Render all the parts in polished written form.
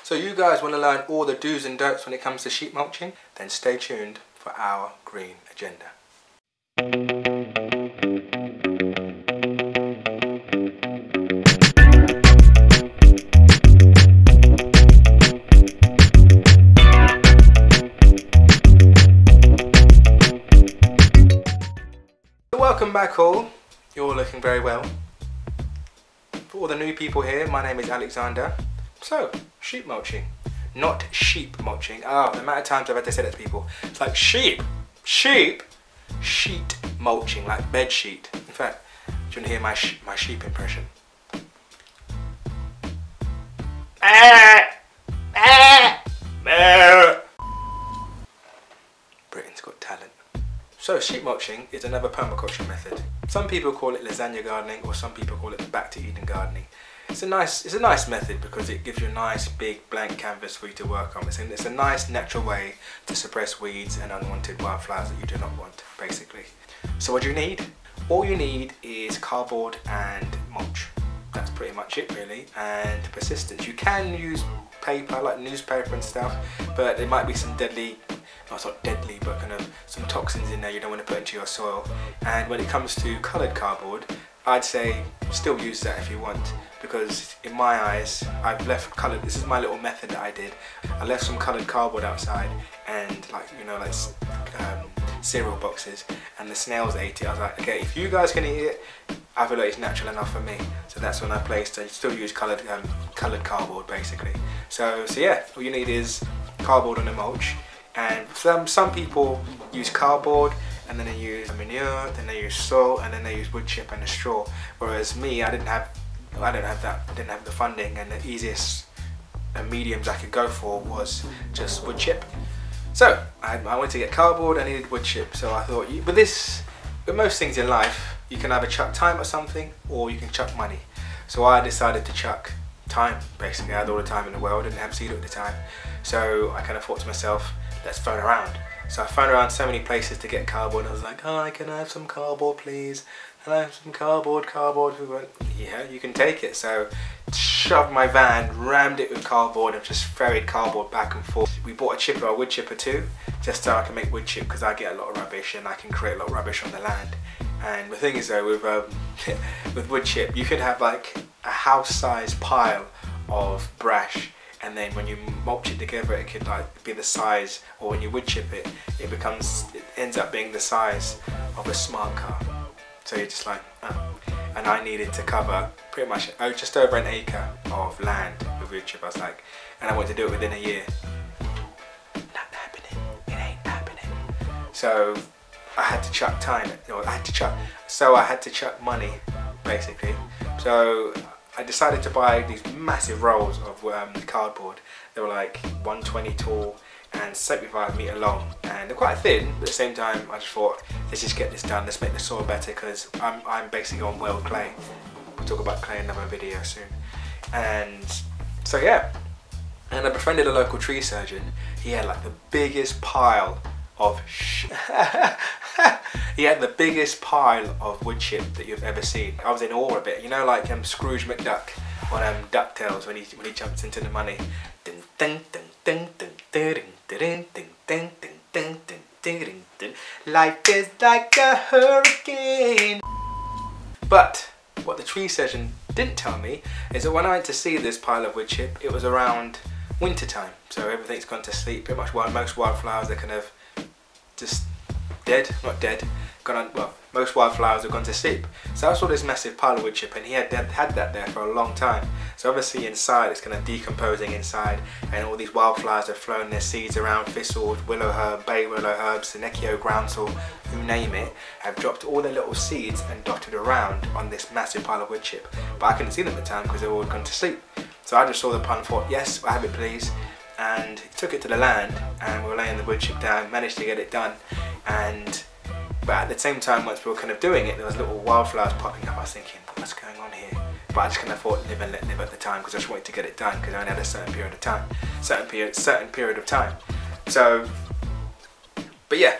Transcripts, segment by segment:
So you guys want to learn all the do's and don'ts when it comes to sheep mulching? Then stay tuned for our green agenda. Welcome back all. You're all looking very well. For all the new people here, my name is Alexander. So, sheep mulching, not sheep mulching. Oh, the amount of times I've had to say that to people. It's like sheep, sheet mulching, like bed sheet. In fact, do you want to hear my sheep impression? Britain's got talent. So sheep mulching is another permaculture method. Some people call it lasagna gardening, or some people call it back to Eden gardening. It's a nice method because it gives you a nice big blank canvas for you to work on. It's a nice natural way to suppress weeds and unwanted wildflowers that you do not want, basically. So what do you need? All you need is cardboard and mulch. That's pretty much it really, and persistence. You can use paper like newspaper and stuff, but there might be some deadly, no, it's not deadly, but kind of some toxins in there you don't want to put into your soil. And when it comes to coloured cardboard, I'd say still use that if you want, because in my eyes I've left coloured, this is my little method that I did. I left some coloured cardboard outside and cereal boxes, and the snails ate it. I was like, okay, if you guys can eat it, I feel like it's natural enough for me. So that's when I placed, I still use coloured cardboard basically. So yeah, all you need is cardboard on the mulch. And some people use cardboard, and then they use manure, then they use soil, and then they use wood chip and a straw. Whereas me, I didn't have the funding, and the easiest mediums I could go for was just wood chip. So I went to get cardboard, I needed wood chip. So I thought, with most things in life, you can either chuck time at something or you can chuck money. So I decided to chuck time, basically. I had all the time in the world, didn't have seed at the time. So I kind of thought to myself, let's phone around. So I phoned around so many places to get cardboard, and I was like, hi, can I have some cardboard please? Can I have some cardboard? We went, yeah, you can take it. So shoved my van, rammed it with cardboard, and just ferried cardboard back and forth. We bought a wood chipper too, just so I can make wood chip, because I get a lot of rubbish and I can create a lot of rubbish on the land. And the thing is though, with wood chip, you could have like a house-sized pile of brash, and then when you mulch it together, it could like be the size, or when you wood chip it, it ends up being the size of a smart car. So you're just like, oh. And I needed to cover pretty much just over an acre of land with wood chip. I was like, and I wanted to do it within a year. Not happening. It ain't happening. So I had to chuck time. I had to chuck money, basically. So I decided to buy these massive rolls of cardboard. They were like 120 tall and 75 metre long, and they're quite thin, but at the same time I just thought, let's just get this done, let's make the soil better, because I'm basically on weld clay. We'll talk about clay in another video soon. And so yeah, and I befriended a local tree surgeon. He had like the biggest pile of he had the biggest pile of wood chip that you've ever seen. I was in awe of it. You know, like Scrooge McDuck on DuckTales when he jumps into the money. Life is like a hurricane. But what the tree surgeon didn't tell me is that when I went to see this pile of wood chip, it was around winter time. So everything's gone to sleep. Pretty much most wildflowers are kind of just dead, not dead, most wildflowers have gone to sleep. So I saw this massive pile of wood chip, and he had that there for a long time. So obviously inside it's kind of decomposing inside, and all these wildflowers have flown their seeds around. Thistles, willow herb, bay willow herb, Senecio groundsel, you name it, have dropped all their little seeds and dotted around on this massive pile of wood chip. But I couldn't see them at the time because they were all gone to sleep. So I just saw the pile and thought, yes, I have it please. And took it to the land, and we were laying the wood chip down, managed to get it done. But at the same time, once we were kind of doing it, there was little wildflowers popping up. I was thinking, what's going on here? But I just kind of thought, live and let live at the time, because I just wanted to get it done, because I only had a certain period of time, So, but yeah,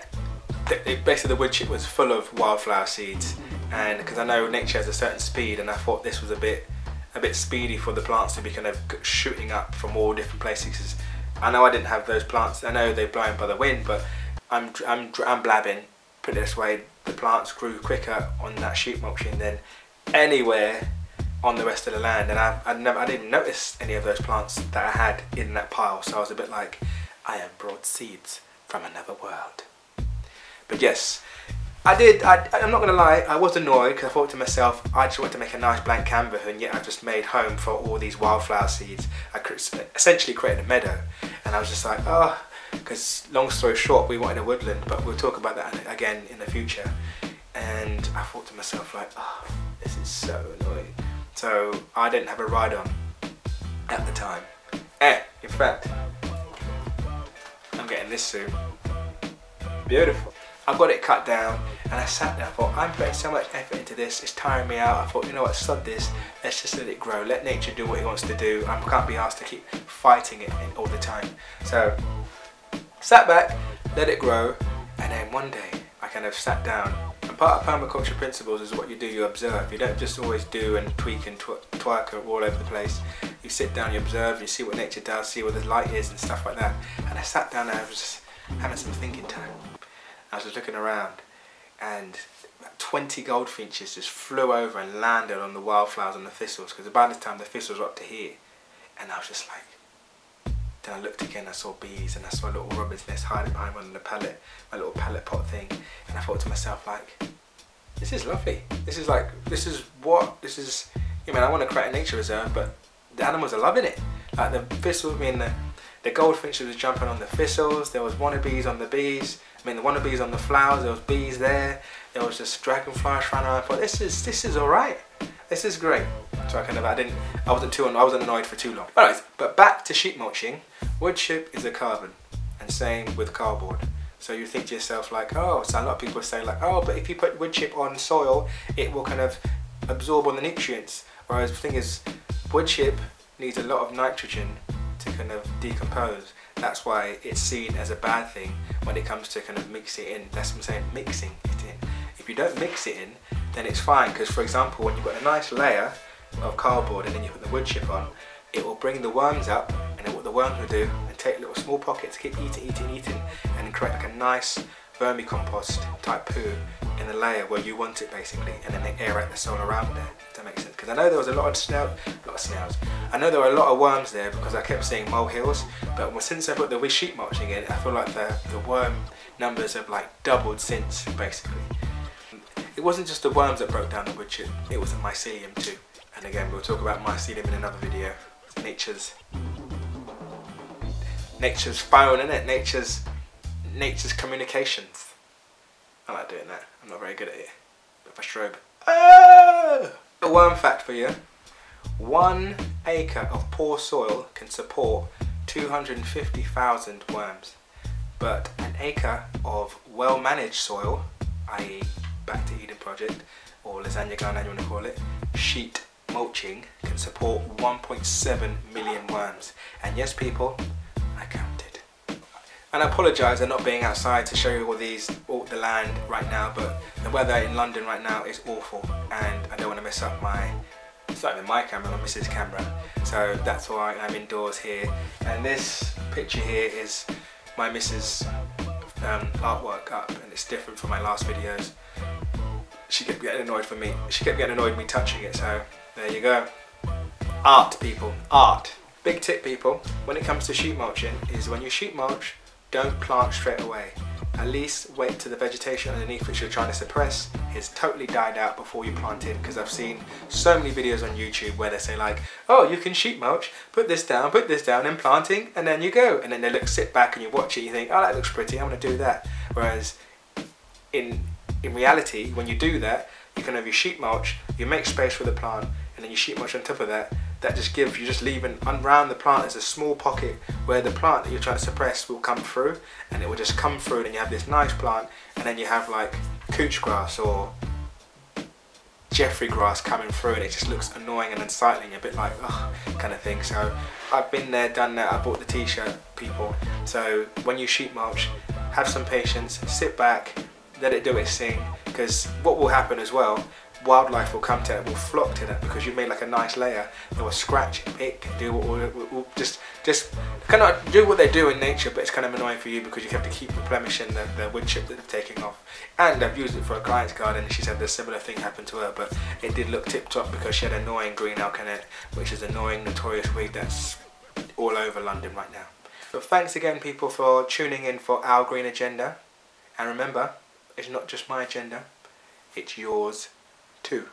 basically the wood chip was full of wildflower seeds, and because I know nature has a certain speed, and I thought this was a bit a bit speedy for the plants to be kind of shooting up from all different places. I know I didn't have those plants. I know they're blown by the wind, but I'm blabbing. Put it this way, the plants grew quicker on that sheep mulching than anywhere on the rest of the land, and I didn't notice any of those plants that I had in that pile. So I was a bit like, I have brought seeds from another world. But yes, I'm not gonna lie, I was annoyed because I thought to myself, I just want to make a nice blank canvas, and yet I've just made home for all these wildflower seeds. I essentially created a meadow, and I was just like, oh, because long story short, we wanted a woodland, but we'll talk about that again in the future. And I thought to myself like, oh, this is so annoying. So I didn't have a ride on at the time. And in fact, I'm getting this soon. Beautiful. I got it cut down, and I sat there. I thought, I'm putting so much effort into this, it's tiring me out. I thought, you know what, sod this, let's just let it grow. Let nature do what it wants to do. I can't be asked to keep fighting it all the time. So, sat back, let it grow, and then one day, I kind of sat down. And part of permaculture principles is what you do, you observe. You don't just always do and tweak and twerk all over the place. You sit down, you observe, you see what nature does, see where the light is and stuff like that. And I sat down and I was just having some thinking time. I was just looking around, and 20 goldfinches just flew over and landed on the wildflowers and the thistles, because by this time the thistles were up to here. And I was just like, then I looked again, I saw bees, and I saw a little robin's nest hiding behind one of the pallet, my little pallet pot thing. And I thought to myself like, this is lovely. This is you know, I want to create a nature reserve, but the animals are loving it. Like the thistles, I mean the goldfinches was jumping on the thistles, there was wannabes on the bees. I mean the wannabes on the flowers, there was bees there, there was just dragonflies flying around. I thought, this is alright. This is great. So I wasn't annoyed for too long. Alright, but back to sheep mulching. Wood chip is a carbon, and same with cardboard. So you think to yourself like, oh, so a lot of people say like, oh, but if you put wood chip on soil, it will kind of absorb all the nutrients. Whereas the thing is, wood chip needs a lot of nitrogen to kind of decompose. That's why it's seen as a bad thing when it comes to kind of mix it in. That's what I'm saying, mixing it in. If you don't mix it in, then it's fine, because for example, when you've got a nice layer of cardboard and then you put the wood chip on, it will bring the worms up, and then what the worms will do, and take little small pockets, keep eating, and then create like a nice vermicompost type poo in the layer where you want it basically, and then they aerate the soil around there. Does that make sense? Because I know there was a lot of snails. I know there were a lot of worms there because I kept seeing molehills, but since I put the sheep mulching in, I feel like the worm numbers have like doubled since basically. It wasn't just the worms that broke down the wood chip, it was the mycelium too. And again, we'll talk about mycelium in another video. Nature's phone, isn't it? Nature's communications. I like doing that. I'm not very good at it. But if I strobe. Oh! A worm fact for you. 1 acre of poor soil can support 250,000 worms. But an acre of well-managed soil, i.e. Back to Eden project, or lasagna garden, you want to call it, sheet mulching, can support 1.7 million worms. And yes people, I counted. And I apologise for not being outside to show you all the land right now, but the weather in London right now is awful, and I don't want to mess up it's not even my camera, my missus' camera. So that's why I'm indoors here. And this picture here is my missus' artwork up, and it's different from my last videos. She kept getting annoyed with me touching it, so there you go. Art, people, art. Big tip, people, when it comes to sheep mulching, is when you sheep mulch, don't plant straight away. At least wait till the vegetation underneath which you're trying to suppress is totally died out before you plant in, because I've seen so many videos on YouTube where they say like, oh, you can sheep mulch, put this down, and planting, and then you go. And then they sit back and you watch it, you think, oh, that looks pretty, I'm going to do that. Whereas in reality, when you do that, you can have your sheep mulch, you make space for the plant, and then you sheep mulch on top of that. That just gives, you're just leaving around the plant as a small pocket where the plant that you're trying to suppress will come through, and it will just come through, and you have this nice plant, and then you have like couch grass or Jeffrey grass coming through, and it just looks annoying and unsightly, a bit like ugh kind of thing. So I've been there, done that. I bought the t-shirt, people. So when you sheep mulch, have some patience, sit back, let it do its thing, because what will happen as well, wildlife will come to it, will flock to that, because you made like a nice layer. They will scratch, pick, do just kind of do what they do in nature, but it's kind of annoying for you because you have to keep replenishing the wood chip that they're taking off. And I've used it for a client's garden, and she said the similar thing happened to her, but it did look tip top because she had annoying green alkanet, which is an annoying, notorious weed that's all over London right now. But thanks again, people, for tuning in for our green agenda. And remember, it's not just my agenda, it's yours too.